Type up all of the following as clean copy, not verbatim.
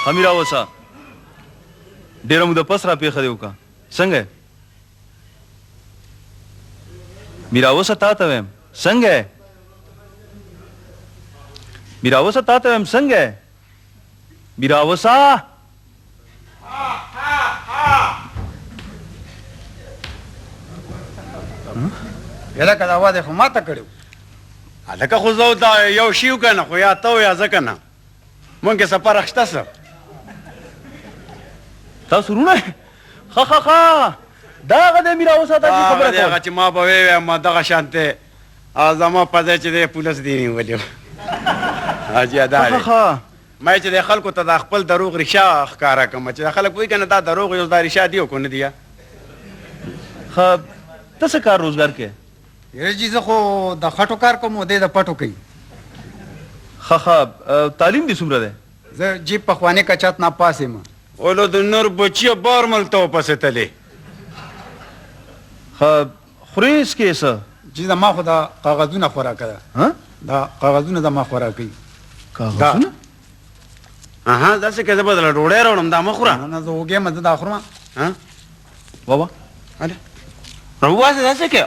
امیر اوسه ډېره موده پس را پېښه دې وکړه څنګه یې میرا اوسه تا ته وایم څنګه یې میرا اوسه تا ته وایم څنګه یې میرا اوسه هلکه دا واده خو ما ته کړی و هلکه خو زه دا یو شي و که نه خو یا ته و یا زه که نه مونږ کې څه فرق شته څه تاسو وروڼه ښه ښه ښه دغه دی میرا اوسه ته چې خبره کوم هغه چې ما به ووایم دغه شانتې زما په ځای چې دی پولیس دې نیولي و حاجي دا دی ما چې د خلکو ته دا خپل دروغ ریښه ښکاره کړم چې دا خلک پوهېږي که نه دا دروغ یو دا ریښه دی او که نه دی ښه ته څه کار روزګار کوې یاره جي زه خو د خټو کار کوم او دی د پټو کوي ښه ښه تعلیم دې څومره دی زه جي پخواني کچات نه پاس یم اولو د نور بچیه بار ملته وپسې تلې ښه خورې څکې څه جي زما خو دا کاغذونه خوراکه ده دا کاغذونه زما خوراکوي کاغذونه اها داسې که زه به دله ډوډۍ راوړم دا مه خوره نه زه وږی یم زه دا خورم بابا راوباسې داسې کې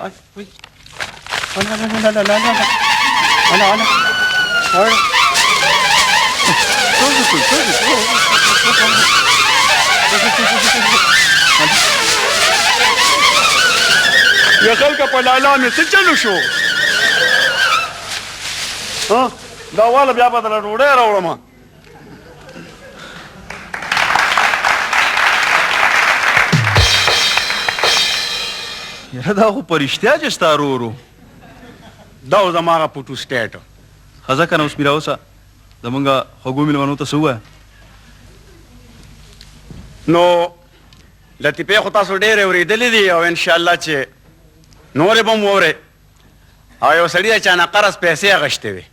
یا خلکه په لالا مې څه چلو شو دا واله بیا به دله ډوډۍ راوړم یاره دا خو په رښتیا چې ستا ورور و دا و زما هغه پوټو سټیټ ښه ځه که نه اوس میرا اوسه زمونږ خوږو مېلمنو ته څه ووایه نو لطیفې خو تاسو ډېرې اورېدلې دي او انشاءالله چې نورې به م واورئ او یو سړي د چا نه قرض پیسې اخیستې وې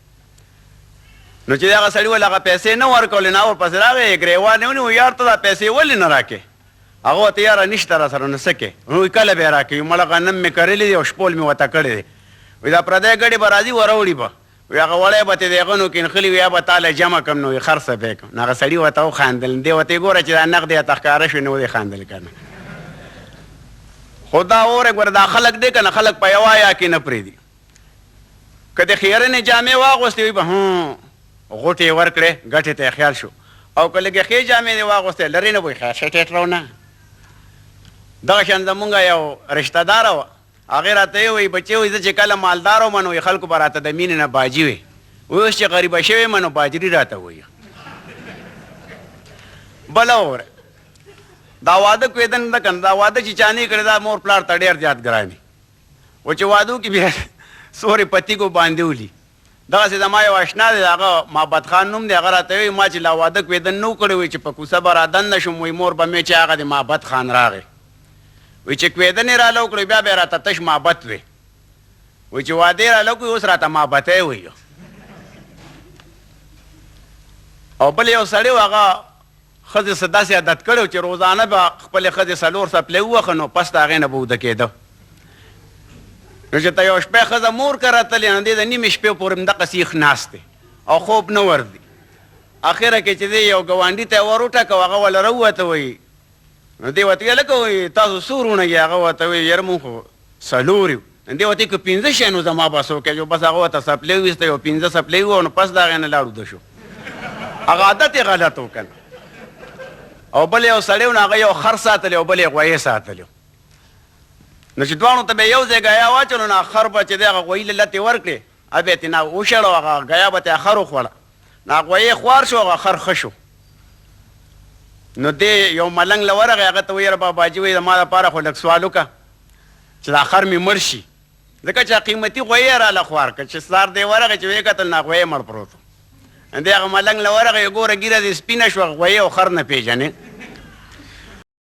نو چې دغه سړي ول هغه پیسې نه ورکولې نه ورپسې راغی ګریوان یې ونیو یار ته دا پیسې ولې نه راکې هغه ورته یاره نشته را سره نو څه کې نو کله به یې راکوي مړه غنم مې کرلي دي او شپول مې ورته کړی دی وایي دا پردی ګډې به راځي وراوړي به وایي هغه وړی به تې د هغه نو کینخلي وي یا به تاله جمع کړم نو وایي خرڅه به یې کړم نو هغه سړي ورته وخندل دې ورته یې ګوره چې دا نغد یې ته ښکاره شوې نو دې خندل که نه خو دا اوره ګوره دا خلک دی که نه خلک په یوه یا کې نه پرېږدي که د خیرنې جامې واغوستې وي به غوټې یې ورکړې ګټې ته یې خیال شو او که لږې ښې جامې دې واغوستې لرې نه به وایي ښه ټیټ راونه دغه شان زمونږ یو رشته داره وه هغې راته یې وایي بچې وایي زه چې کله مالدار وم نو خلکو به راته د مینې نه باجي وي اوس چې غریبه شوې یم نو باجري راته وایي بله وره دا واده کوېدن ده که نه دا واده چې چا نه کړی دا مور پلار ته ډېر زیات ګران وي و چې وادو کې بیا سورې پتیګو باندې ولي دغسې زما یو اشنا دی د هغه محبت خان نوم دی هغه راته وایي ما چې لا واده کوېدن نه و کړی وایي چې په کوڅه به رادننه شوم وایي مور به مې چې هغه د محبت خان راغی وایي چې کوېدن یې راله وکړی بیا به یې راته تش محبت وی وایي چې واده یې راله وکړي اوس راته محبتی وایي او بل یو سړی و هغه ښځې څه داسې عادت کړی و چې روزانه به خپلې ښځې څلور څپلۍ ووهه نو پس د هغې نه به وده کېده نو چې ته یو شپې ښځه مور که راتلې نو دې د نیمې شپې پورې همدقسې ایښ ناست دی او خوب نه ورځي اخره کې چې دی یو ګاونډي ته یې ور وټکه هغه وله راووته وایي نو دې ورته ویل لکه وایي تاسو څو وروڼه یې هغه ورته وایي یاره مونږ خو څلور یو دې ورته که پنځه شی نو زما بس وکړې بس هغه ورته څپلۍ وویسته یو پنځه څپلۍ ووه نو پس د هغې نه لاړ وده شو هغه عادت یې غلط و که نه او بل یو سړی و نو هغه یو خر ساتلی او بل یې غویې ساتلی نو چې دواړو ته به یو ځای ګیا واچولو نو خر به چې دی هغه غویي له لتې ورکړې اب یې تېنا وشړو هغه ګیا به ته خر وخوړه نو هغه غویې خوار شو هغه خر ښه شو نو دی یو ملنګ له ورغی هغه ته وایي یاره باباجي وایي زما دپاره خو لږ سوال وکړه چې دا خر مې مړ شي ځکه چې قیمتي غویې یې راله خوار کړه چې سار دی ورغی چې ویې کتل نو غویې مړ پروت و دی هغه ملنګ له ورغی ګوره ګیره دې سپینه شوه غویې او خر نه پېژنې